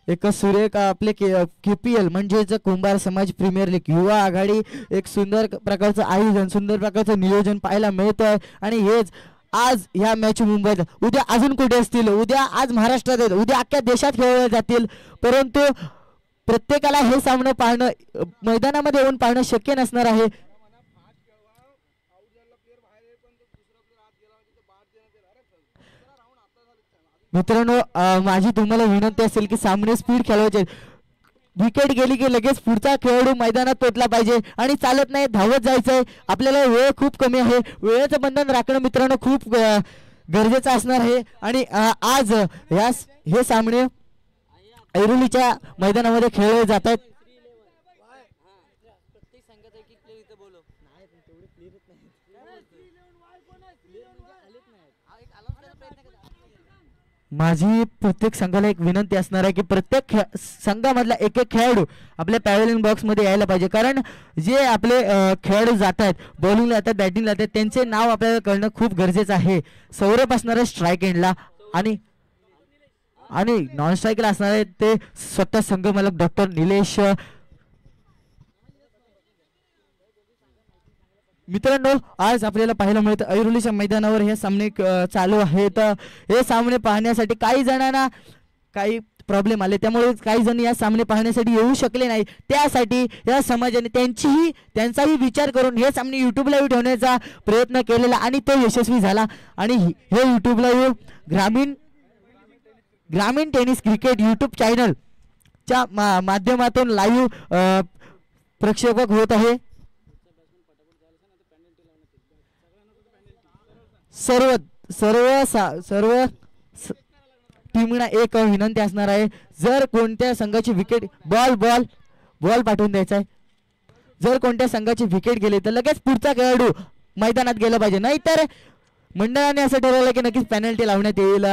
एक सुरेख आपले KPL म्हणजेच कुंभार समाज प्रीमियर लीग युवा आघाडी एक सुंदर प्रकारचं आयोजन सुंदर प्रकारचं नियोजन पाहायला मिळतं आणि हेच आज ह्या मॅच मुंबईत उद्या अजून कुठे असतील उद्या आज महाराष्ट्रात आहेत उद्या अख्ख्या देशात खेळले जातील परंतु प्रत्येकाला हे सामने पाहणं मैदानामध्ये येऊन पाहणं शक्य नसणार आहे. मित्रांनो माझी तुम्हाला विनंती असेल की सामने स्पीड खेळवायचे विकेट गेली की लगेच पुढचा खेळाडू मैदानात पोहोचला पाहिजे आणि चालत नाही धावत जायचंय आपल्याला वेळ खूप कमी आहे वेळेचं बंधन राखणं मित्रांनो खूप गरजेचं असणार आहे आणि आज हे सामने ऐरोलीच्या मैदानामध्ये खेळले जात आहेत. माझी प्रत्येक संघाला एक विनंती असणार आहे की प्रत्येक संघामधला एक एक खेळाडू आपल्या पॅव्हेलियन बॉक्स मध्ये यायला पाहिजे कारण जे आपले खेळाडू जात आहेत बॉलिंगला जातात बॅटिंगला जातात त्यांचे नाव आपल्याला कळणं खूप गरजेचं आहे. सौरभ असणार आहे स्ट्राईक एंडला आणि नॉन स्ट्राईकला असणार आहे ते स्वतः संघमालक डॉक्टर निलेश. मित्रांनो आज आपल्याला पाहायला मिळतं ऐरोलीच्या मैदानावर हे सामने चालू आहेत. हे सामने पाहण्यासाठी काही जणांना काही प्रॉब्लेम आले त्यामुळे काही जण या सामने पाहण्यासाठी येऊ शकले नाही त्यासाठी या समाजाने त्यांचाही विचार करून हे सामने YouTube लाईव्ह ठेवण्याचा प्रयत्न केलेला आणि तो यशस्वी झाला आणि हे YouTube लाईव्ह ग्रामीण टेनिस क्रिकेट YouTube चॅनलच्या माध्यमातून लाईव्ह प्रक्षेपक होत आहे. सर्व टीमना एक विनंती असणार आहे जर कोणत्या संघाची विकेट बॉल पाठवून द्यायचा आहे जर कोणत्या संघाची विकेट गेली तर लगेच पुढचा खेळाडू मैदानात गेला पाहिजे नाहीतर मंडळाने असं ठरवलं की नक्कीच पेनल्टी लावण्यात येईल.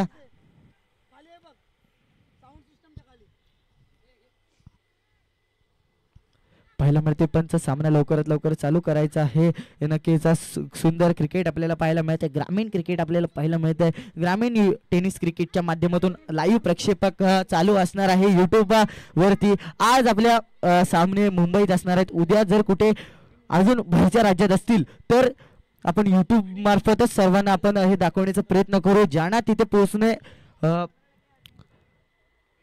पाहायला मिळते पंच सामना लवकरात लवकर चालू करायचा आहे. नक्कीच सुंदर क्रिकेट आपल्याला पाहायला मिळते ग्रामीण क्रिकेट आपल्याला पाहायला मिळते ग्रामीण टेनिस क्रिकेटच्या माध्यमातून लाईव्ह प्रक्षेपक चालू असणार आहे YouTube वरती. आज आपल्या सामने मुंबईत असणार आहेत उद्या जर कुठे अजून बाहेरच्या राज्यात असतील तर आपण YouTube मार्फतच सर्वांना आपण हे दाखवण्याचा प्रयत्न करू ज्यांना तिथे पोहोचणे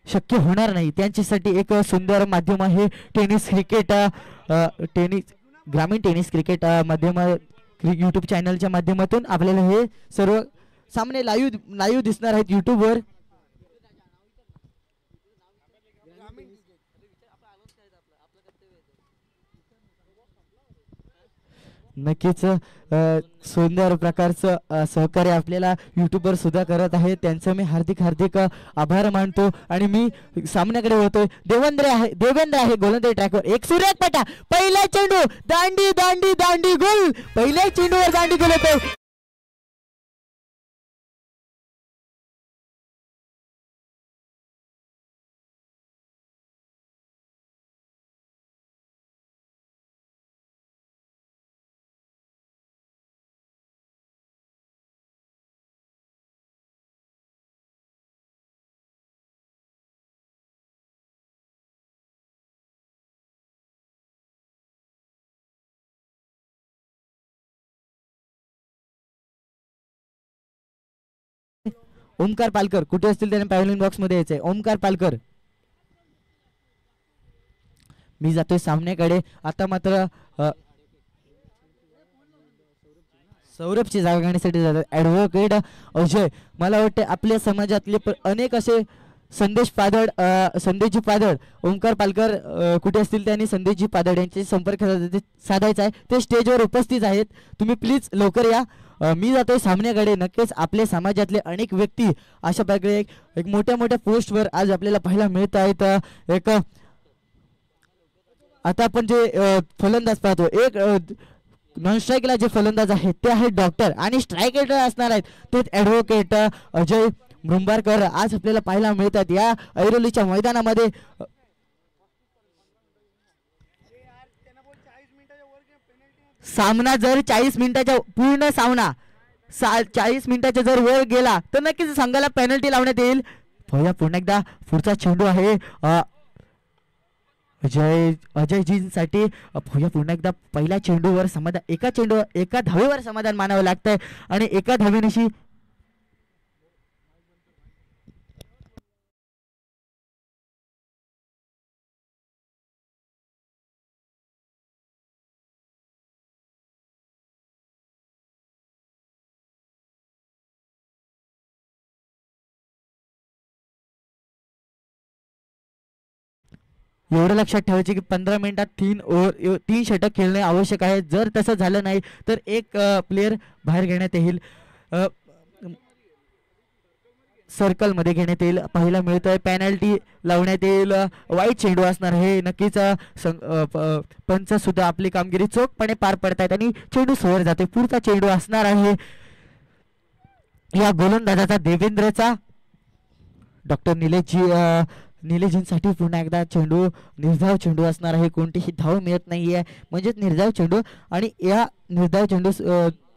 शक्य होणार नाही त्यांच्यासाठी एक सुंदर माध्यम आहे टेनिस क्रिकेट ग्रामीण टेनिस क्रिकेट माध्यम YouTube चॅनलच्या माध्यमातून आपल्याला हे सर्व सामने लाईव्ह दिसणार आहेत YouTube वर. नक्कीच सुंदर प्रकारचं सहकार्य आपल्याला YouTubeवर सुद्धा करत आहे त्यांचं मी हार्दिक आभार मानतो आणि मी सामन्याकडे होतोय. देवेंद्र आहे गोलंदाजी ट्रॅकवर एक सुरेख पटा पहिला चेंडू दांडी गोल पहिल्या चेंडूवर दांडी गोल होतो. ओमकार पालकर कुठे असतील त्याने पॅव्हेलियन बॉक्स मध्ये यायचंय. ओमकार पालकर मी जातोय सामन्याकडे. आता मात्र सौरभची जागा घेण्यासाठी जातात ॲडव्होकेट अजय. मला वाटते आपल्या समाजातले अनेक असे संदेशजी पादळ ओमकार पालकर कुठे असतील त्यांनी संदेशजी पादळ यांचे संपर्क साधायचा आहे. ते स्टेजवर उपस्थित आहेत तुम्ही प्लीज लवकर या. मी जातोय सामन्याकडे. नक्कीच आपल्या समाजातले अनेक व्यक्ती अशा प्रकारे एक मोठ्या पोस्टवर आज आपल्याला पाहायला मिळत आहेत. एक आता आपण जे फलंदाज पाहतो एक नॉन स्ट्राईकला जे फलंदाज आहेत ते आहेत डॉक्टर आणि स्ट्राईकर असणार आहेत ते ॲडव्होकेट अजय मृंबारकर आज आपल्याला पाहायला मिळतात या ऐरोलीच्या मैदानामध्ये. सामना जर 40 मिनिटाच्या पूर्ण सामना 40 मिनिटाच्या जर वर गेला तर नक्कीच संघाला पेनल्टी लावण्यात येईल. पाहूया पुन्हा एकदा पुढचा चेंडू आहे अजयजींसाठी. पाहूया पुन्हा एकदा पहिल्या चेंडूवर समाधान, एका धावेवर समाधान मानावं लागतंय आणि एका धावेनिशी एवढं लक्षात ठेवायचे की 15 मिनिटात 3 षटक खेळणे आवश्यक आहे. जर तसं झालं नाही तर एक प्लेयर बाहेर घेण्यात येईल, सर्कलमध्ये घेण्यात येईल. पाहायला मिळतंय पेनल्टी लावण्यात येईल. वाईट चेंडू असणार हे नक्कीच. पंच सुद्धा आपली कामगिरी चोखपणे पार पडतायत आणि चेंडू सोडला जाते. पुढचा चेंडू असणार आहे या गोलंदाजाचा देवेंद्रचा. डॉक्टर निलेशजींसाठी पुन्हा एकदा चेंडू निर्धाव चेंडू असणार आहे. कोणतीही धाव मिळत नाहीये म्हणजेच निर्धाव चेंडू. आणि या निर्धाव चेंडू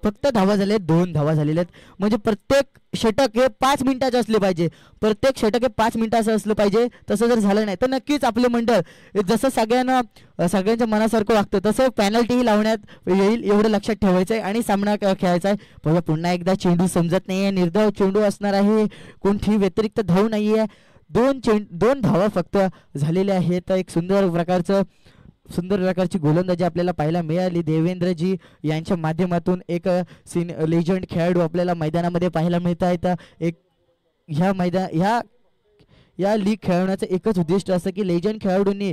फक्त धावा झाले, 2 धावा झालेल्या आहेत. म्हणजे प्रत्येक षटक हे 5 मिनिटाचे असले पाहिजे. प्रत्येक षटक हे 5 मिनिटाचं असलं पाहिजे. तसं जर झालं नाही तर नक्कीच आपले मंडळ जसं सगळ्यांच्या मनासारखं वागतं तसं पॅनल्टीही लावण्यात येईल, एवढं लक्षात ठेवायचं आहे आणि सामना खेळायचा आहे. पुन्हा एकदा चेंडू समजत नाही आहे. निर्धाव चेंडू असणार आहे. कोणतीही व्यतिरिक्त धाव नाही आहे. 2 धावा फक्त झालेल्या आहेत. एक सुंदर प्रकारची गोलंदाजी आपल्याला पाहायला मिळाली. देवेंद्रजी यांच्या माध्यमातून एक लेजंड खेळाडू आपल्याला मैदानामध्ये पाहायला मिळत आहेत. या लीग खेळवण्याचं एकच उद्दिष्ट असं की लेजंड खेळाडूंनी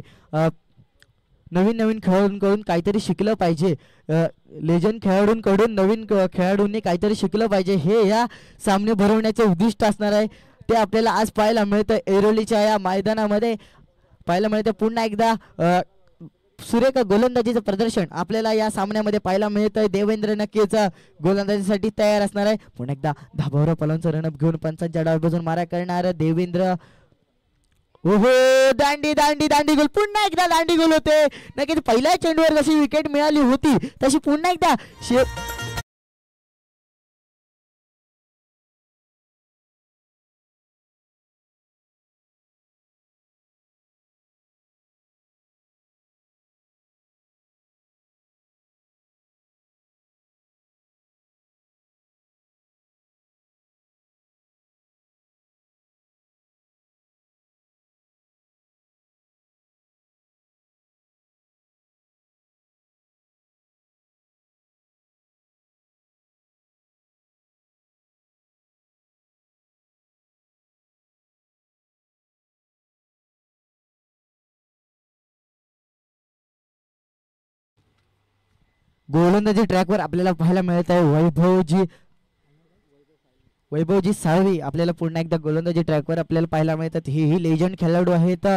नवीन खेळाडूंकडून काहीतरी शिकलं पाहिजे. लेजंड खेळाडूंकडून नवीन खेळाडूंनी काहीतरी शिकलं पाहिजे हे या सामने भरवण्याचे उद्दिष्ट असणार आहे. ते आपल्याला आज पाहायला मिळतं. ऐरोलीच्या या मैदानामध्ये पाहायला मिळतं. पुन्हा एकदा सुरेख गोलंदाजीचं प्रदर्शन आपल्याला या सामन्यामध्ये पाहायला मिळतंय. देवेंद्र नक्कीच गोलंदाजीसाठी तयार असणार आहे. पुन्हा एकदा धाबावर पलांचं रणप घेऊन पंचांच्या डाव्या बाजून मारा करणार देवेंद्र. ओहो, दांडी गोल. पुन्हा एकदा दांडी गोल होते. नक्कीच पहिल्या चेंडूवर जशी विकेट मिळाली होती तशी पुन्हा एकदा गोलंदाजी ट्रॅकवर आपल्याला पाहायला मिळत आहे. वैभवजी साळवी आपल्याला पुन्हा एकदा गोलंदाजी ट्रॅकवर आपल्याला पाहायला मिळतात. ही लेजंड खेळाडू आहेत.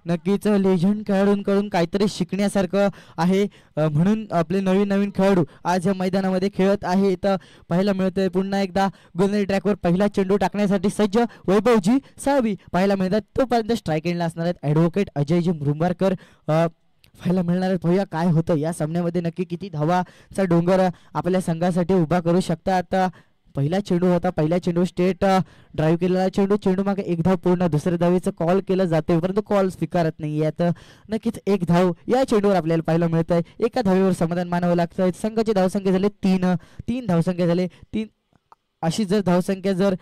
नक्कीच लेजंड खेळाडूंकडून काहीतरी शिकण्यासारखं आहे. म्हणून आपले नवीन खेळाडू आज या मैदानामध्ये खेळत आहेत. पाहायला मिळतंय पुन्हा एकदा गोलंदाजी ट्रॅकवर पहिला चेंडू टाकण्यासाठी सज्ज वैभवजी साळवी पाहायला मिळतात. तोपर्यंत स्ट्राईक एंडला असणार आहेत ॲडव्होकेट अजयजी मुरुंबारकर. पाहायला मिळणार आहे. पाहूया काय होतं या सामन्यामध्ये. नक्की किती धावाचा डोंगर आपल्या संघासाठी उभा करू शकता. आता पहिला चेंडू होता. पहिल्या चेंडू स्टेट ड्राईव्ह केलेला चेंडू मागे 1 धाव पूर्ण. दुसऱ्या धावेचं कॉल केलं जाते परंतु कॉल स्वीकारत नाही आहे. तर नक्कीच 1 धाव या चेंडूवर आपल्याला पाहायला मिळत आहे. एका धावेवर समाधान मानावं लागतं. संघाची धावसंख्या झाली 3 धावसंख्या झाले 3. अशी जर धावसंख्या जर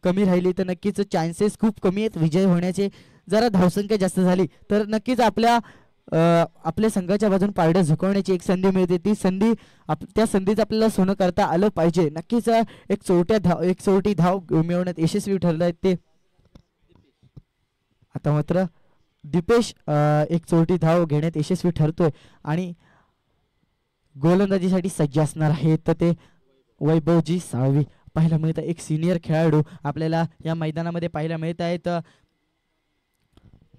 कमी राहिली तर नक्कीच चान्सेस खूप कमी आहेत विजय होण्याचे. जरा धावसंख्या जास्त झाली तर नक्कीच आपल्या संघाच्या बाजून पारडं झुकवण्याची एक संधी मिळते. त्या संधीचं आपल्याला सोनं करता आलं पाहिजे. नक्कीच एक चोरटी धाव मिळवण्यात यशस्वी ठरलं ते. आता मात्र दीपेश एक चोरटी धाव घेण्यात यशस्वी ठरतोय आणि गोलंदाजीसाठी सज्ज असणार आहे. तर ते वैभवजी साळवी पाहायला मिळतं. एक सिनियर खेळाडू आपल्याला या मैदानामध्ये पाहायला मिळत आहेत.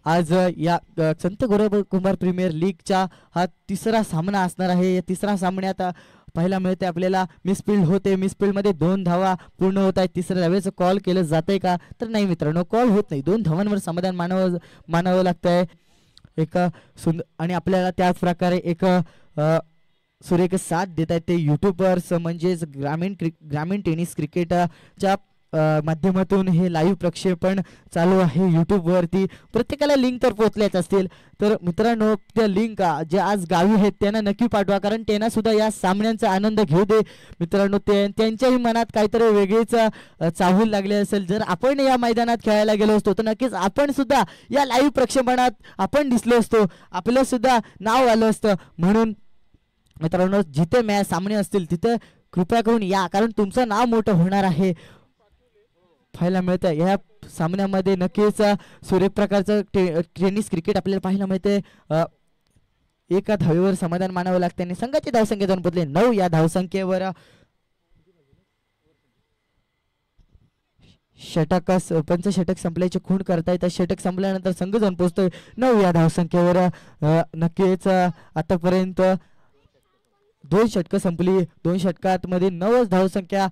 आज या संत गोरेकुंभार प्रीमियर लीगचा हा 3रा सामना असणार आहे. या 3ऱ्या सामन्यात पाहायला मिळते आपल्याला मिसफिल्ड होते. मिसफिल्डमध्ये 2 धावा पूर्ण होत आहेत. 3ऱ्या धावेचं कॉल केलं जातंय का तर नाही मित्रांनो, कॉल होत नाही. 2 धावांवर समाधान मानावं लागतंय. एक सुंदर आणि आपल्याला त्याच प्रकारे एक सुरेख साथ देत आहेत ते यूट्यूबर्स म्हणजेच ग्रामीण टेनिस क्रिकेटच्या माध्यमातून हे लाईव्ह प्रक्षेपण चालू आहे यूट्यूबवरती. प्रत्येकाला लिंक तर पोचल्याच असतील. तर मित्रांनो त्या लिंक जे आज गावी आहेत त्यांना नक्की पाठवा, कारण त्यांना सुद्धा या सामन्यांचा आनंद घेऊ दे. मित्रांनो त्यांच्याही मनात काहीतरी वेगळीच चाहूल लागली असेल. जर आपण या मैदानात खेळायला गेलो असतो तर नक्कीच आपण सुद्धा या लाईव्ह प्रक्षेपणात आपण दिसलो असतो, आपलं सुद्धा नाव आलं असतं. म्हणून मित्रांनो जिथे मॅच सामने असतील तिथे कृपया करून या, कारण तुमचं नाव मोठं होणार आहे. पाहायला मिळतं या सामन्यामध्ये नक्कीच सुरेख प्रकारचं टेनिस क्रिकेट आपल्याला पाहायला मिळते. एका धावेवर समाधान मानावं लागते आणि संघाची धावसंख्या जाऊन पोहोचले 9. या धावसंख्येवर षटक पंचषटक संपल्याची खूण करतायत. षटक संपल्यानंतर संघ जाऊन पोहोचतोय 9 या धावसंख्येवर. नक्कीच आतापर्यंत 2 षटकं संपली. 2 षटकांमध्ये 9 धावसंख्या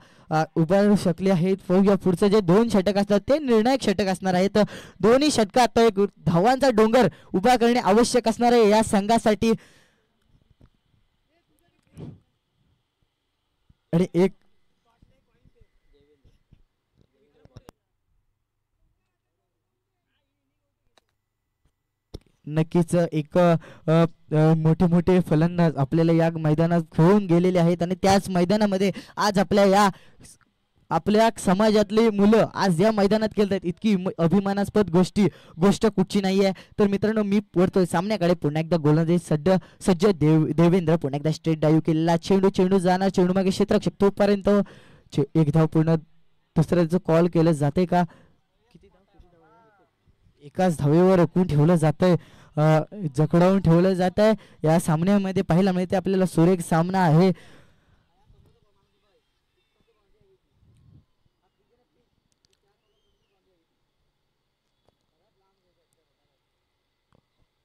उभारू शकली आहेत. या पुढचं जे 2 षटक असतात ते निर्णायक षटक असणार आहेत. दोन्ही षटकात एक धावांचा डोंगर उभा करणे आवश्यक असणार आहे या संघासाठी. आणि एक नक्कीच एक मोठे मोठे फलंदाज आपल्याला या मैदानात खेळून गेलेले आहेत आणि त्याच मैदानामध्ये आज आपल्या समाजातले मुलं आज या मैदानात खेळतात. इतकी अभिमानास्पद गोष्ट कुठची नाही आहे. तर मित्रांनो मी वरतोय सामन्याकडे. पुन्हा एकदा गोलंदाजी सज्ज देवेंद्र. पुन्हा एकदा स्ट्रेट डाईव्ह केलेला चेंडू जाणार. चेंडू मागे क्षेत्ररक्षक तोपर्यंत एक धाव पूर्ण. दुसऱ्याचं कॉल केलं जाते का? एकाच धावेवर रोखून ठेवलं जातंय, जखडवून ठेवलं जात आहे. या सामन्यामध्ये पाहायला मिळते आपल्याला सुरेख सामना आहे.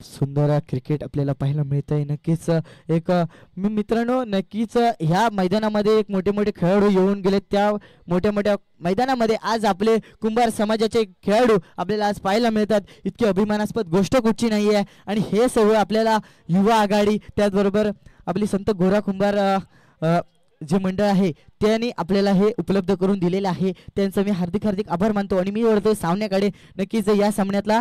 सुंदर क्रिकेट आपल्याला पाहायला मिळत आहे. नक्कीच एक मित्रांनो नक्कीच ह्या मैदानामध्ये एक मोठे मोठे खेळाडू येऊन गेले. त्या मोठ्या मोठ्या मैदानामध्ये आज आपले कुंभार समाजाचे खेळाडू आपल्याला आज पाहायला मिळतात. इतकी अभिमानास्पद गोष्ट कुठची नाही आहे. आणि हे सगळं आपल्याला युवा आघाडी त्याचबरोबर आपली संत गोरा कुंभार जे मंडळ आहे त्यांनी आपल्याला हे उपलब्ध करून दिलेलं आहे. त्यांचं मी हार्दिक आभार मानतो. आणि मी वळतोय सामन्याकडे. नक्कीच या सामन्यातला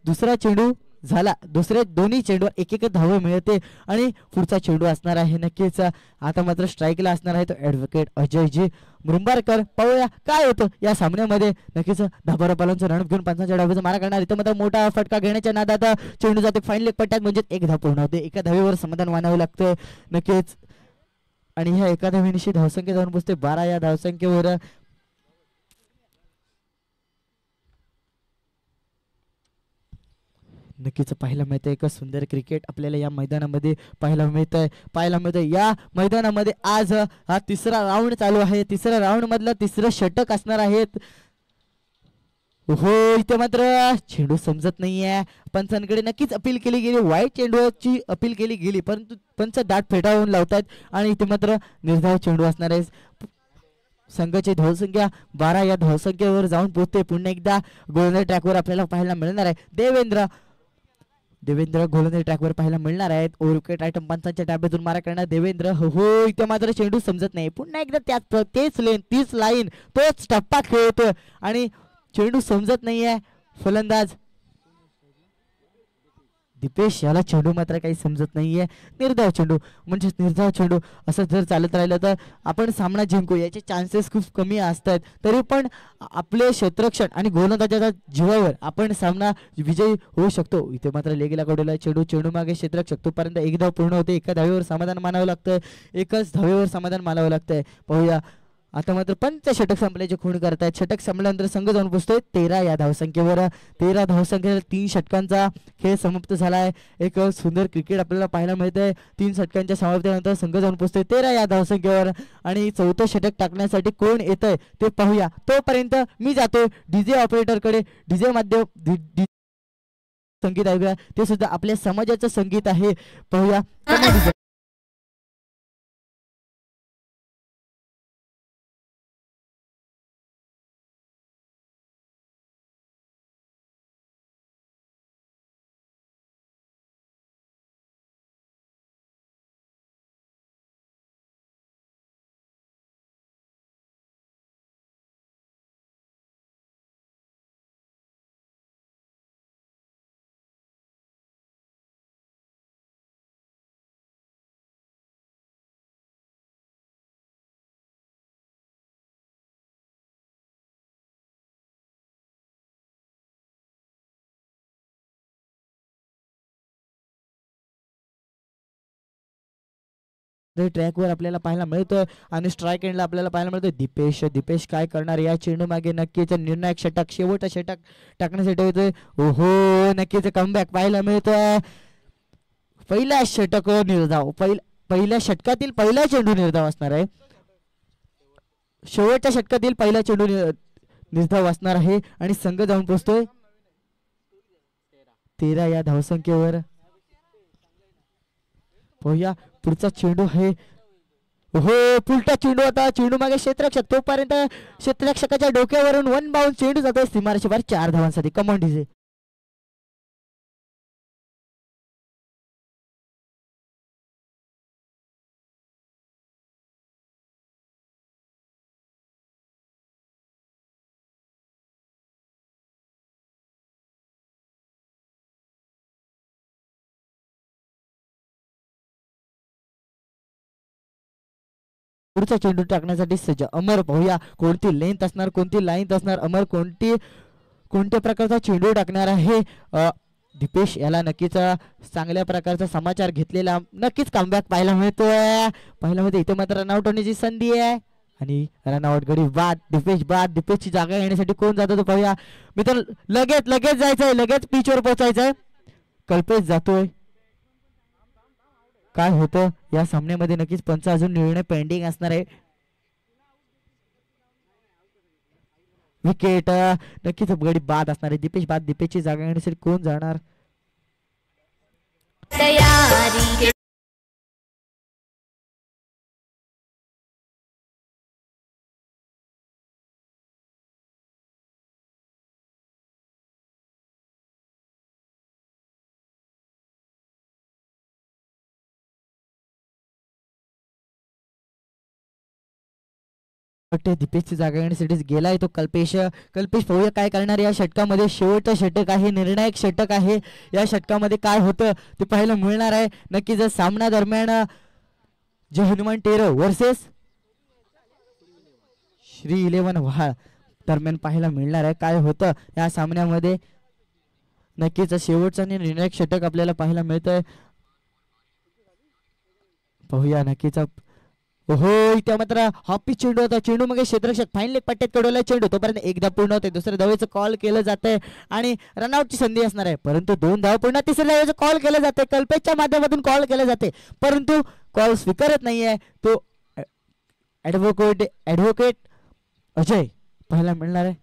दुसरा चेंडू झाला. दुसरे दोन्ही चेंडूवर एक धाव मिळते आणि पुढचा चेंडू असणार आहे. नक्कीच आता मात्र स्ट्राईकला असणार आहे तो ॲडव्होकेट अजयजी मुरुंबारकर. पाहूया काय होतं या सामन्यामध्ये. नक्कीच धाबारापालांचं रणप घेऊन पंचांच्या डावीचा मारा करणार. इथं मात्र मोठा फटका घेण्याच्या नादात चेंडू जाते फाईन लेग पट्ट्यात, म्हणजे एक धाव पूर्ण होते. एका धावेवर समाधान मानावं लागतं नक्कीच. आणि ह्या एका धावेनिशी धावसंख्या जाऊन पोहोचते 12. या धावसंख्येवर नक्कीच पाहायला मिळतं एक सुंदर क्रिकेट आपल्याला या मैदानामध्ये पाहायला मिळतं. या मैदानामध्ये आज हा तिसरा राऊंड चालू आहे. तिसऱ्या राऊंड मधलं तिसरं षटक असणार आहेत. हो इथे मात्र चेंडू समजत नाहीये. पंचांकडे नक्कीच अपील केली गेली. वाईट चेंडूची अपील केली गेली, परंतु पंच दाट फेटाळून लावतात आणि इथे मात्र निर्धाव चेंडू असणार आहे. संघाची धावसंख्या 12 या धावसंख्येवर जाऊन पोहोचते. पुन्हा एकदा गोलंदाज ट्रॅकवर आपल्याला पाहायला मिळणार आहे देवेंद्र गोलंदाज ट्रॅकवर पाहायला मिळणार आहेत. ओव्हरविकेट आयटम पंचांच्या टॅब्यातून मारा करणार देवेंद्र. हो इथे मात्र चेंडू समजत नाही. पुन्हा एकदा तीच लाईन तोच टप्पा खेळतो आणि चेंडू समजत नाहीये. फलंदाज दीपेश याला चेंडू मात्र काही समजत नाहीये. निर्धाव चेंडू असं जर चालत राहिलं तर आपण सामना जिंकू याचे चान्सेस खूप कमी असतात. तरी पण आपले क्षेत्ररक्षण आणि गोलंदाजाच्या जीवावर आपण सामना विजयी होऊ शकतो. इथे मात्र लेगीला कडवला चेंडू मागे क्षेत्ररक्षक तोपर्यंत एक धाव पूर्ण होते. एका धावेवर समाधान मानावं लागतं. एकच धावेवर समाधान मानावं लागतंय. पाहूया आता मात्र पंच षटक संपल्याचे खूण करतायत. षटक संपल्यानंतर संघ जाऊन पोहोचतोय 13 या धावसंख्येवर. 13 धावसंख्येवर 3 षटकांचा खेळ समाप्त झाला आहे. एक सुंदर क्रिकेट आपल्याला पाहायला मिळतंय. 3 षटकांच्या समाप्तीनंतर संघ जाऊन पोहोचतोय 13 या धावसंख्येवर. आणि चौथं षटक टाकण्यासाठी कोण येतंय ते पाहूया. तोपर्यंत मी जातोय डीजे ऑपरेटरकडे. डीजे माध्यम संगीत ऐकूया. ते सुद्धा आपल्या समाजाचं संगीत आहे. पाहूया. ट्रॅकवर आपल्याला पाहायला मिळतोय आणि स्ट्राईक एंडला आपल्याला पाहायला मिळतोय दीपेश काय करणार या चेंडू मागे नक्कीच निर्णायक षटक शेवटचं षटक टाकण्यासाठी होतोय. ओहो नक्कीच कमबॅक पाहायला मिळतोय. पहिला षटक निर्धाव पहिल्या षटकातील पहिला चेंडू निर्धाव असणार आहे. शेवटच्या षटकातील पहिला चेंडू निर्धाव असणार आहे आणि संघ जाऊन पोहोचतोय 13 या धावसंख्येवर. पाहूया पुढचा चेंडू आहे. हो पुलटा चेंडू आता चेंडू मागे क्षेत्ररक्षक तोपर्यंत क्षेत्ररक्षकाच्या डोक्यावरून वन बाउंड चेंडू जातोय सीमारेषे बाहेर 4 धावांसाठी. Come on DJ. पुढचा चेंडू टाकण्यासाठी सज्ज अमर. पाहूया कोणती लेंथ असणार कोणती लाईन असणार. अमर कोणत्या प्रकारचा चेंडू टाकणार आहे. दीपेश याला नक्कीच चांगल्या प्रकारचा समाचार घेतलेला नक्कीच कमबॅक पाहायला मिळतोय. इथे मात्र रनआउट होण्याची संधी आहे आणि रनआउट गडी बाद दीपेशची जागा घेण्यासाठी कोण जातो तो पाहूया. मित्र लगेच जायचंय लगेच पिचवर पोहोचायचंय. कल्पेश जातोय. काय होतं या सामन्यामध्ये नक्कीच पंच अजून निर्णय पेंडिंग असणार आहे. विकेट नक्कीच गडी बाद असणार आहे. दीपेश बाद. दीपेशची जागा घेण्यासाठी कोण जाणार. दीपेशची जागा घेण्यासाठी गेलाय तो कल्पेश. पाहूया काय करणार या षटकामध्ये. शेवटचं षटक आहे निर्णायक षटक आहे. या षटकामध्ये काय होतं ते पाहायला मिळणार आहे. नक्कीच सामना दरम्यान जे हनुमान टेरो वर्सेस श्री 11 व्हाळ दरम्यान पाहायला मिळणार आहे. काय होतं या सामन्यामध्ये नक्कीच शेवटचा निर्णायक षटक आपल्याला पाहायला मिळतंय. पाहूया नक्कीच. हो इथे मात्र हॉपी चेंडू होता. चेंडू मग क्षेत्ररक्षक फाईन लेग पट्ट्यात कडवला चेंडू तोपर्यंत एकदा पूर्ण होते. दुसऱ्या धावेचं कॉल केलं जातंय आणि रनआउटची संधी असणार आहे. परंतु 2 धाव पूर्ण तिसऱ्या धावेचं कॉल केलं जाते. कल्पेशच्या माध्यमातून कॉल केलं जाते परंतु कॉल स्वीकारत नाहीये तो ॲडव्होकेट अजय पाहायला मिळणार आहे.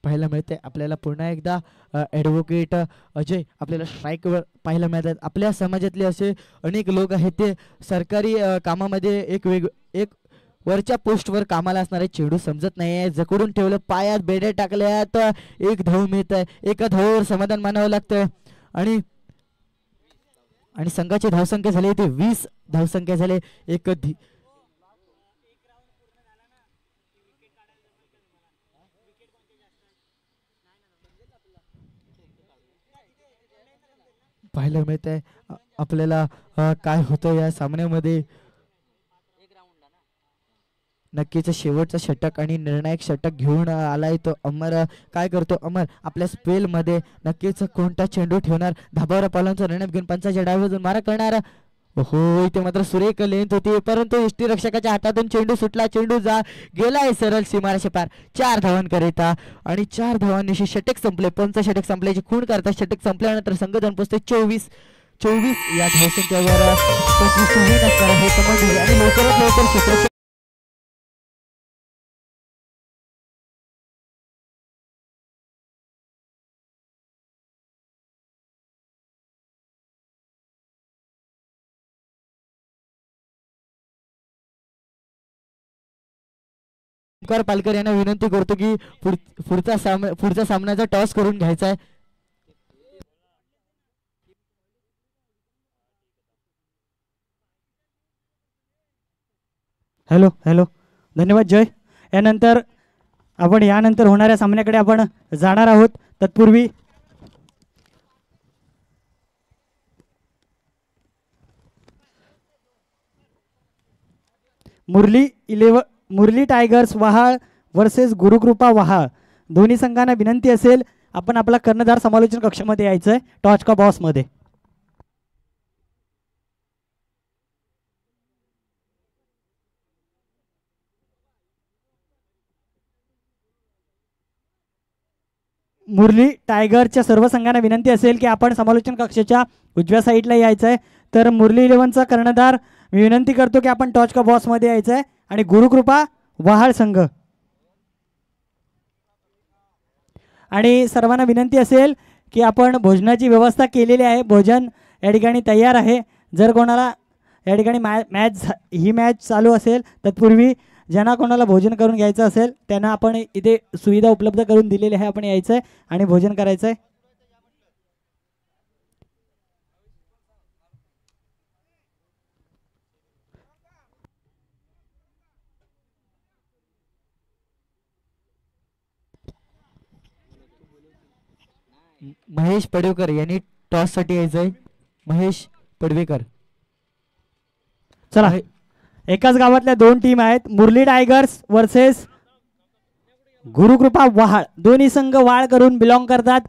पाहायला मिळते आपल्याला पुन्हा एकदा ॲडव्होकेट अजय आपल्याला स्ट्राईकवर पाहायला मिळतात. आपल्या समाजातले असे अनेक लोक आहेत ते सरकारी कामामध्ये एक वरच्या पोस्टवर कामाला असणारे. चेंडू समजत नाहीये जकडून ठेवलं पायात बेड्या टाकल्यात. एक धाव मिळत आहे. एका धावावर समाधान मानावं लागतं आणि संघाची धावसंख्या झाली ते 20 धावसंख्या झाले. एक पाहायला मिळत आहे आपल्याला काय होतं या सामन्यामध्ये. नक्कीच शेवटचा षटक आणि निर्णायक षटक घेऊन आलाय तो अमर. काय करतो अमर आपल्या स्पेल मध्ये नक्कीच कोणता चेंडू ठेवणार. धाबावर पावलांचा रणप घेऊन पंचाच्या डावीतून मारा करणार. हो इथे मात्र सुरेख लेंथ होती परंतु यष्टीरक्षकाच्या हातातून चेंडू सुटला. चेंडू गेलाय सरळ सीमारेषे पार 4 धावांकरिता आणि 4 धावांनी षटक संपले. पंच षटक संपल्याची खूण करता. षटक संपल्यानंतर संघ जाऊन पोहोचते 24 या धावसंख्येवर 25 विन असणार आहे कमांड आणि लवकरात लवकर क्षेत्र पालकर यांना विनंती करतो की पुढचा सामन्याचा टॉस करून घ्यायचा आहे. हॅलो धन्यवाद जय. यानंतर होणाऱ्या सामन्याकडे आपण जाणार आहोत. तत्पूर्वी मुरली टायगर्स वहाळ वर्सेस गुरुकृपा वहाळ दोन्ही संघांना विनंती असेल आपण आपला कर्णधार समालोचन कक्षामध्ये यायचं आहे, टॉच का बॉसमध्ये. मुरली टायगरच्या सर्व संघांना विनंती असेल की आपण समालोचन कक्षाच्या उजव्या साईडला यायचं आहे. तर मुरली इलेव्हनचा कर्णधार मी विनंती करतो की आपण टॉच का बॉसमध्ये यायचं आहे. आणि गुरुकृपा वहाळ संघ आणि सर्वांना विनंती असेल की आपण भोजनाची व्यवस्था केलेली आहे, भोजन या ठिकाणी तयार आहे. जर कोणाला या ठिकाणी ही मॅच चालू असेल तत्पूर्वी ज्यांना कोणाला भोजन करून घ्यायचं असेल त्यांना आपण इथे सुविधा उपलब्ध करून दिलेली आहे, आपण यायचं आहे आणि भोजन करायचं आहे. महेश पडवेकर यांनी टॉस साठी यायचंय. महेश पडवेकर. चला, एकाच गावातल्या दोन टीम आहेत, मुरली टायगर्स वर्सेस गुरुकृपा वहाळ. दोन्ही संघ वाळ करून बिलॉंग करतात.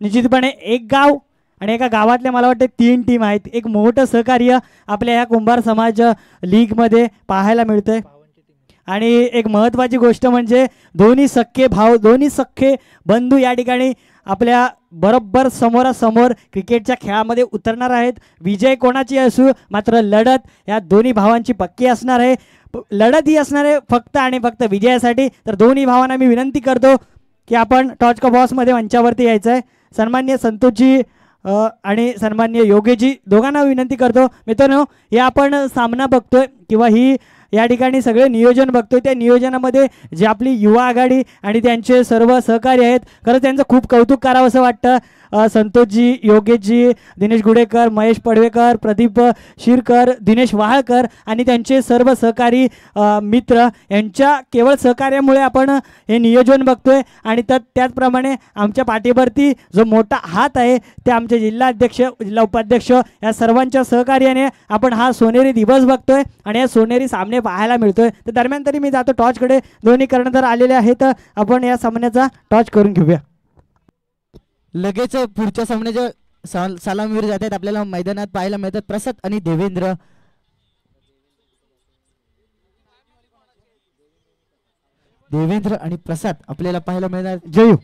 निश्चितपणे एक गाव आणि एका गावातल्या मला वाटते 3 टीम आहेत. एक मोठं सहकार्य आपल्या या कुंभार समाज लीगमध्ये पाहायला मिळतंय. आणि एक महत्त्वाची गोष्ट म्हणजे दोन्ही सख्खे भाऊ, दोन्ही सख्खे बंधू या ठिकाणी आपल्या बरोबर समोरासमोर क्रिकेटच्या खेळामध्ये उतरणार आहेत. विजय कोणाची असू मात्र लढत या दोन्ही भावांची पक्की असणार आहे. लढत ही असणार आहे फक्त आणि फक्त विजयासाठी. तर दोन्ही भावांना मी विनंती करतो की आपण टॉच का बॉसमध्ये मंचावरती यायचं आहे. सन्माननीय संतोषजी आणि सन्माननीय योगेशजी दोघांना विनंती करतो. मित्रांनो, हे आपण सामना बघतोय किंवा ही या ठिकाणी सगळे नियोजन बघतोय, त्या नियोजनामध्ये जे आपली युवा आघाडी आणि त्यांचे सर्व सहकारी आहेत, खरंच त्यांचं खूप कौतुक करावं असं वाटतं. संतोषजी, योगेशजी, दिनेश गुडेकर, महेश पडवेकर, प्रदीप शिरकर, दिनेश वाहळकर आणि त्यांचे सर्व सहकारी मित्र यांच्या केवळ सहकार्यामुळे आपण हे नियोजन बघतोय. आणि त्याचप्रमाणे आमच्या पाठीवरती जो मोठा हात आहे ते आमचे जिल्हाध्यक्ष, जिल्हा उपाध्यक्ष या सर्वांच्या सहकार्याने आपण हा सोनेरी दिवस बघतोय आणि या सोनेरी सामने पाहायला मिळतोय. तर दरम्यान तरी मी जातो टॉचकडे. दोन्ही कर्णधार आलेले आहेत, आपण या सामन्याचा टॉच करून घेऊया. लगेच पुढच्या सामन्याच्या सलामीवर जात आहेत. आपल्याला मैदानात पाहायला मिळतात प्रसाद आणि देवेंद्र. देवेंद्र आणि प्रसाद आपल्याला पाहायला मिळणार. जयू.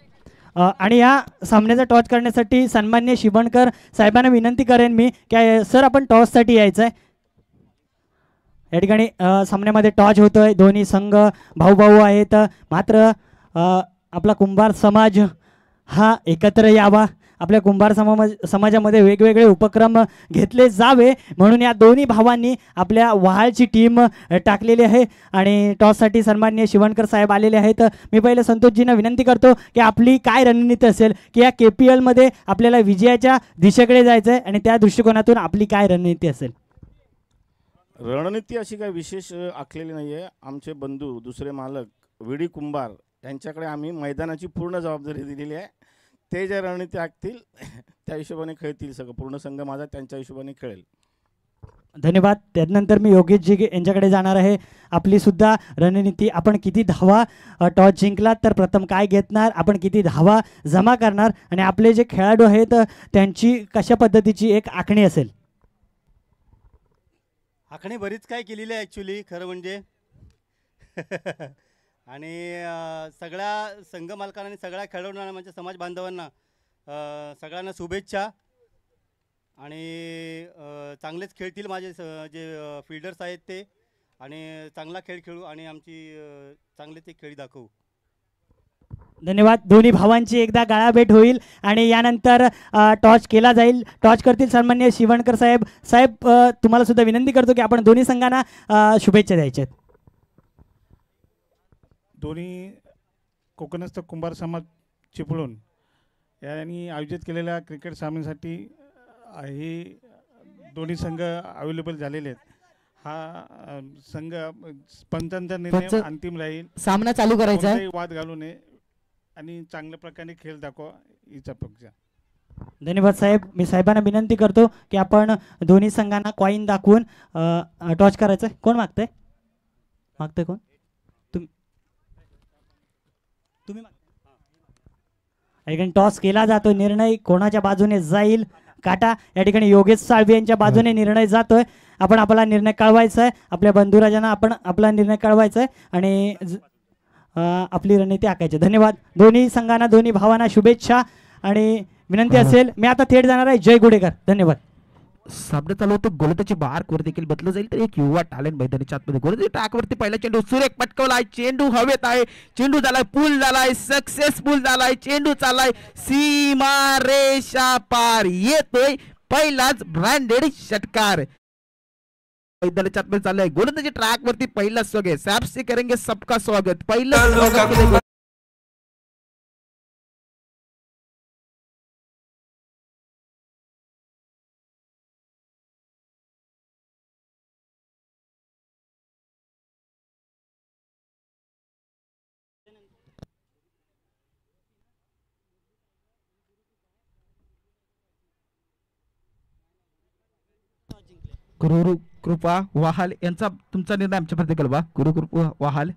आणि या सामन्याचा टॉच करण्यासाठी सन्माननीय शिवणकर साहेबांना विनंती करेन मी की सर आपण टॉससाठी यायचं आहे. या ठिकाणी सामन्यामध्ये टॉच होतोय, दोन्ही संघ भाऊ भाऊ आहेत. मात्र आपला कुंभार समाज हा एकत्र यावा, आपल्या कुंभार समाजामध्ये वेगवेगळे उपक्रम घेतले जावे म्हणून या दोन्ही भावांनी आपल्या वहाळची टीम टाकलेली आहे. आणि टॉससाठी सन्माननीय शिवणकर साहेब आलेले आहेत. मी पहिले संतोषजींना विनंती करतो की आपली काय रणनीती असेल की या KPL मध्ये आपल्याला विजयाच्या दिशेकडे जायचं आहे आणि त्या दृष्टिकोनातून आपली काय रणनीती असेल. रणनीती अशी काही विशेष आखलेली नाही आहे. आमचे बंधू दुसरे मालक विडी कुंभार यांच्याकडे आम्ही मैदानाची पूर्ण जबाबदारी दिलेली आहे. ते ज्या रणनीती आखतील त्या हिशोबाने खेळतील. सगळं पूर्ण संघ माझा त्यांच्या हिशोबाने खेळेल. धन्यवाद. त्यानंतर मी योगेशजी यांच्याकडे जाणार आहे. आपली सुद्धा रणनीती, आपण किती धावा टॉस जिंकलात तर प्रथम काय घेतणार, आपण किती धावा जमा करणार आणि आपले जे खेळाडू आहेत त्यांची कशा पद्धतीची एक आखणी असेल. आखणी बरीच काय केलेली आहे ॲक्च्युली खरं म्हणजे. आणि सगळ्या संघ मालकांना आणि सगळ्या खेळाडूंना म्हणजे समाज बांधवांना सगळ्यांना शुभेच्छा. आणि चांगलेच खेळतील माझे जे फील्डर्स आहेत ते, आणि चांगला खेळ खेळू आणि आमची चांगलेच एक खेळी दाखवू. धन्यवाद. दोन्ही भावांची एकदा गाळाभेट होईल आणि यानंतर टॉच केला जाईल. टॉच करतील सन्माननीय शिवणकर साहेब. साहेब तुम्हाला सुद्धा विनंती करतो की आपण दोन्ही संघांना शुभेच्छा द्यायच्या आहेत. दोन्ही कोकणस्थ कुंभार समाज चिपळूण यांनी आयोजित केलेल्या क्रिकेट सामन्यासाठी हे दोन्ही संघ अवेलेबल झालेले आहेत. हा संघ पंचांचा निर्णय अंतिम राहील. सामना चालू करायचा आहे, वाद घालू नये आणि चांगल्या प्रकारे खेळ दाखवा हीच अपेक्षा. धन्यवाद साहेब. मी साहेबांना विनंती करतो की आपण दोन्ही संघांना कॉईन दाखवून टॉच करायचं. कोण मागतंय? मागतंय कोण? तुम्ही या ठिकाणी टॉस केला जातो. निर्णय कोणाच्या बाजूने जाईल काटा या ठिकाणी योगेश साळवे यांच्या बाजूने निर्णय जातोय. आपण आपला निर्णय कळवायचा आहे. आपल्या बंधुराजांना आपण आपला निर्णय कळवायचा आहे आणि आपली रणनीती आखायची. धन्यवाद दोन्ही संघांना, दोन्ही भावांना शुभेच्छा आणि विनंती असेल मी आता थेट जाणार आहे जय गुडेकर. धन्यवाद. सामना चालू होतो. गोलंदाजी बारवर देखील बदललं जाईल तर एक युवा टॅलेंट मैदानाच्या आतमध्ये गोलंदाजी ट्रॅकवरती पहिला चेंडू सुरेख पटकवलाय. चेंडू हवेत आहे. चेंडू झालाय पूल झालाय, सक्सेसफुल झालाय. चेंडू चाललाय सीमा रेषा पार. येतोय पहिलाच ब्रँडेड षटकार मैदानाच्या आतमध्ये चाललाय. गोलंदाजी ट्रॅकवरती पहिला स्वागत. सॅप से करेंगे सबका स्वागत. पहिलं गुरुकृपा वाहाल यांचा तुमचा निर्णय आमच्यापर्यंत कळवा. गुरुकृपा वाहाल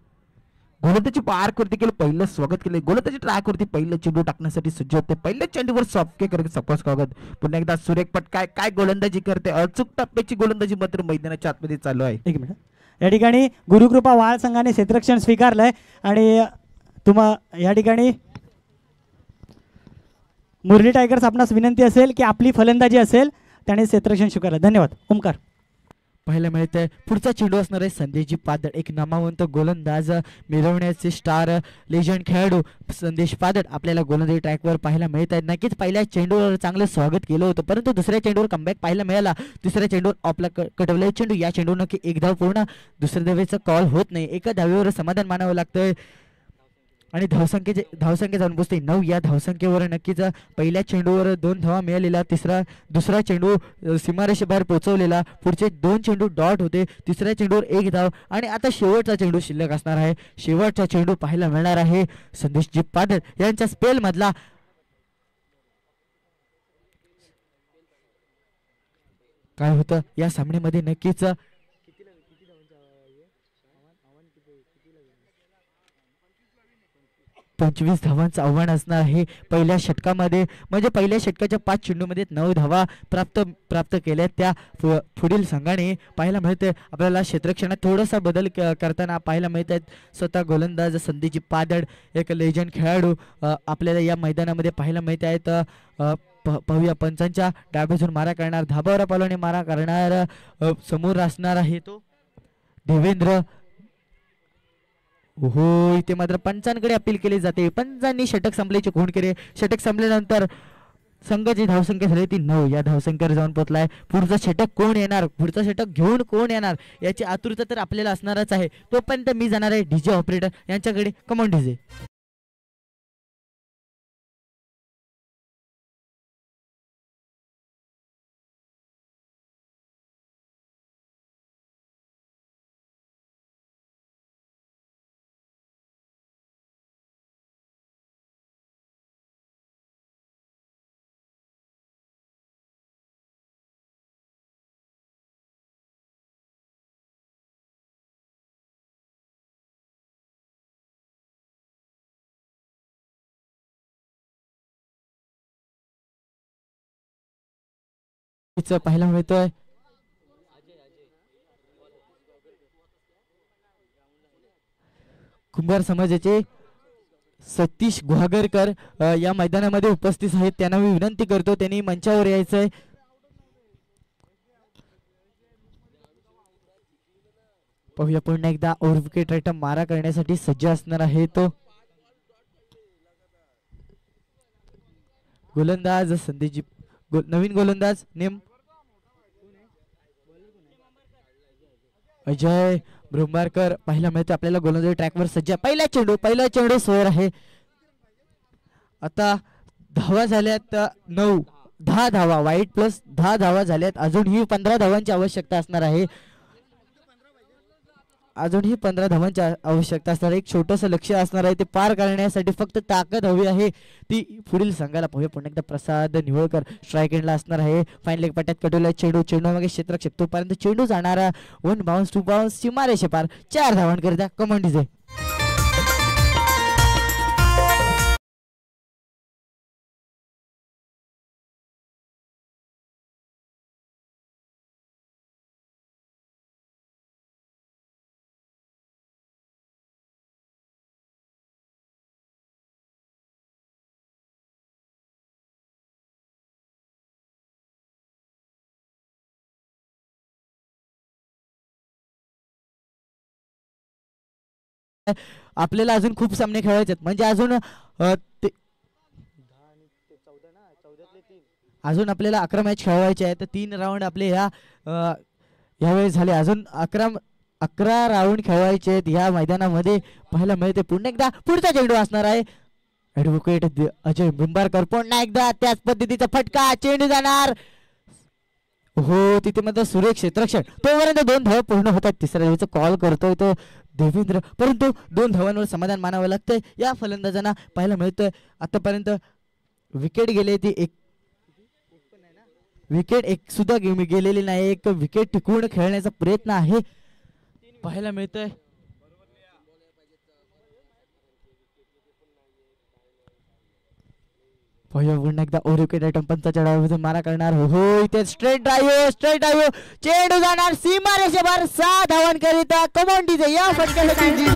गोलंदाजी पार्कवरती केलं पहिलं स्वागत केलं. गोलंदाजी ट्रॅकवरती पहिलं चेंडू टाकण्यासाठी सज्ज होते. पहिल्या चेंडूवर सॉफ्के करत सबका स्वागत. पुन्हा एकदा सुरेख पटकाय काय गोलंदाजी करते. अचूक टप्प्याची गोलंदाजी मात्र मैदानाच्या आतमध्ये चालू आहे. एक मिनिट या ठिकाणी गुरुकृपा वाळ संघाने क्षेत्ररक्षण स्वीकारलंय आणि या ठिकाणी मुरली टायगर्स आपणास विनंती असेल की आपली फलंदाजी असेल त्याने क्षेत्ररक्षण स्वीकारलं. धन्यवाद. ओमकार पाहायला मिळतंय पुढचा चेंडू असणार आहे संदेशजी पादड. एक नामवंत गोलंदाज, मिरवण्याचे स्टार, लेजंड खेळाडू संदेश पादड आपल्याला गोलंदाजी ट्रॅकवर पाहायला मिळत आहेत. नक्कीच पहिल्या चेंडूवर चांगलं स्वागत केलं होतं परंतु दुसऱ्या चेंडूवर कमबॅक पाहायला मिळाला. तिसऱ्या चेंडूवर आपला कटवलेला चेंडू. या चेंडूवर नक्की एक धाव पूर्ण. दुसऱ्या धावेचा कॉल होत नाही. एका धावेवर समाधान मानावं लागतंय आणि धावसंख्या जाऊन पोचते 9. या धावसंख्येवर नक्कीच पहिल्या चेंडूवर 2 धावा मिळालेला. दुसरा चेंडू सीमारेषेबाहेर पोहोचवलेला. पुढचे 2 चेंडू डॉट होते. तिसऱ्या चेंडूवर 1 धाव आणि आता शेवटचा चेंडू शिल्लक असणार आहे. शेवटचा चेंडू पाहायला मिळणार आहे संदेशजी पादळ यांच्या स्पेल मधला. काय होतं या सामन्यामध्ये नक्कीच 25 धावांचं आव्हान असणार आहे पहिल्या षटकामध्ये. म्हणजे पहिल्या षटकाच्या 5 चेंडूमध्ये 9 धावा प्राप्त केल्या त्या पुढील संघाने. पाहायला मिळते आपल्याला क्षेत्ररक्षणात थोडासा बदल करताना पाहायला मिळत आहेत. स्वतः गोलंदाज संदेशजी पादड एक लेजंड खेळाडू आपल्याला या मैदानामध्ये पाहायला मिळत आहेत. पाहूया पंचांच्या डाव्यातून मारा करणार, धाबावर पालवणे मारा करणार समोर असणार आहे तो देवेंद्र. हो इथे मात्र पंचांकडे अपील केली जाते. पंचांनी षटक संपल्याची खूण केली. षटक संपल्यानंतर संघाची धावसंख्या झाली ती 9. या धावसंख्येवर जाऊन पोहोचलाय. पुढचा षटक कोण येणार, पुढचा षटक घेऊन कोण येणार याची आतुरता तर आपल्याला असणारच आहे. तोपर्यंत मी जाणार आहे डीजे ऑपरेटर यांच्याकडे. Come on DJ. पाहायला मिळतोय कुंभार समाजाचे सतीश गुहागरकर या मैदानामध्ये उपस्थित आहेत. त्यांना मी विनंती करतो त्यांनी मंचावर यायचंय. पाहूया पुन्हा एकदा ओव्हर विकेट राईट मारा करण्यासाठी सज्ज असणार आहे तो गोलंदाज संदेशजी. नवीन गोलंदाज नेम अजय ब्रह्मारकर. पाहायला मिळते आपल्याला गोलंदाजी ट्रॅकवर सज्ज. पहिला चेंडू सोयर आहे. आता धावा झाल्यात 9. 10 धावा वाईट प्लस 10 धावा झाल्यात. अजूनही 15 धावांची आवश्यकता असणार आहे. अजूनही 15 धावांची आवश्यकता असणार. एक छोटंसं लक्ष असणार आहे ते पार करण्यासाठी फक्त ताकद हवी आहे ती पुढील संघाला. पाहूया पुन्हा एकदा प्रसाद निवळकर स्ट्राईक एंडला असणार आहे. फाईन लेग पट्ट्यात कटवला चेंडू मागे क्षेत्ररक्षक तोपर्यंत चेंडू जाणारा 1 बाउन्स 2 बाउन्स सीमारेषे पार 4 धावांकरिता. Command DJ. आपल्याला अजून खूप सामने खेळायचे आहेत, म्हणजे अजून आपल्याला 11 मॅच खेळवायचे आहेत. 3 राऊंड आपले यावेळी झाले. अजून 11 राऊंड खेळवायचे आहेत या मैदानामध्ये. पाहायला मिळते पुन्हा एकदा पुढचा चेंडू असणार आहे. ॲडव्होकेट अजय बिंबारकर पुन्हा एकदा त्याच पद्धतीचा फटका, चेंडू जाणार. हो, तिथे मात्र सुरेख क्षेत्ररक्षण. तोपर्यंत 2 धावा पूर्ण होतात. तिसऱ्या धावेचा कॉल करतोय तो देवेंद्र, परंतु 2 धावांवर समाधान मानावं लागतंय या फलंदाजांना. पाहायला मिळतंय आतापर्यंत विकेट गेले, ती एक विकेट एक सुद्धा गेलेली नाही. एक विकेट टिकवून खेळण्याचा प्रयत्न आहे पाहायला मिळतोय. पुन्हा एकदा ओरिकेट आयटम पंचाच्या डावातून मारा करणार. हो, इथे स्ट्रेट ड्राईव्ह चेंडू जाणार सीमा रेषेवर. 6 धावांकरिता कमांडीचे या फटक्यासाठी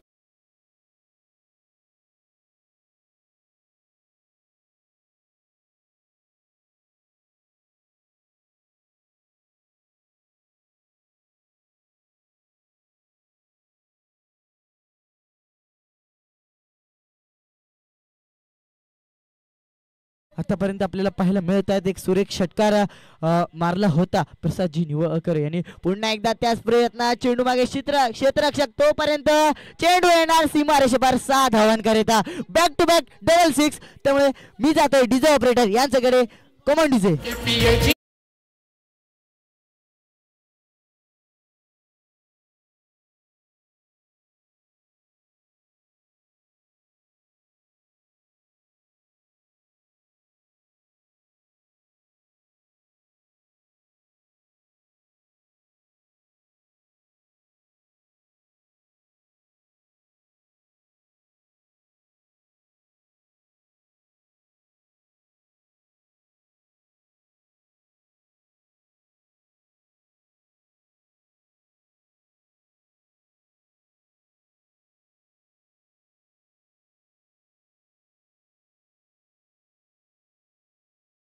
आतापर्यंत आपल्याला पाहायला मिळत आहेत. एक सुरेख षटकार मारला होता प्रसादजी निवळकर यांनी. पुन्हा एकदा त्याच प्रयत्न, चेंडू मागे क्षेत्ररक्षक, तोपर्यंत चेंडू येणार सीमा रेषेवर. 6 धावांकरिता बॅक टू बॅक डबल 6. त्यामुळे मी जातोय डीजे ऑपरेटर यांच्याकडे कमांडीचे.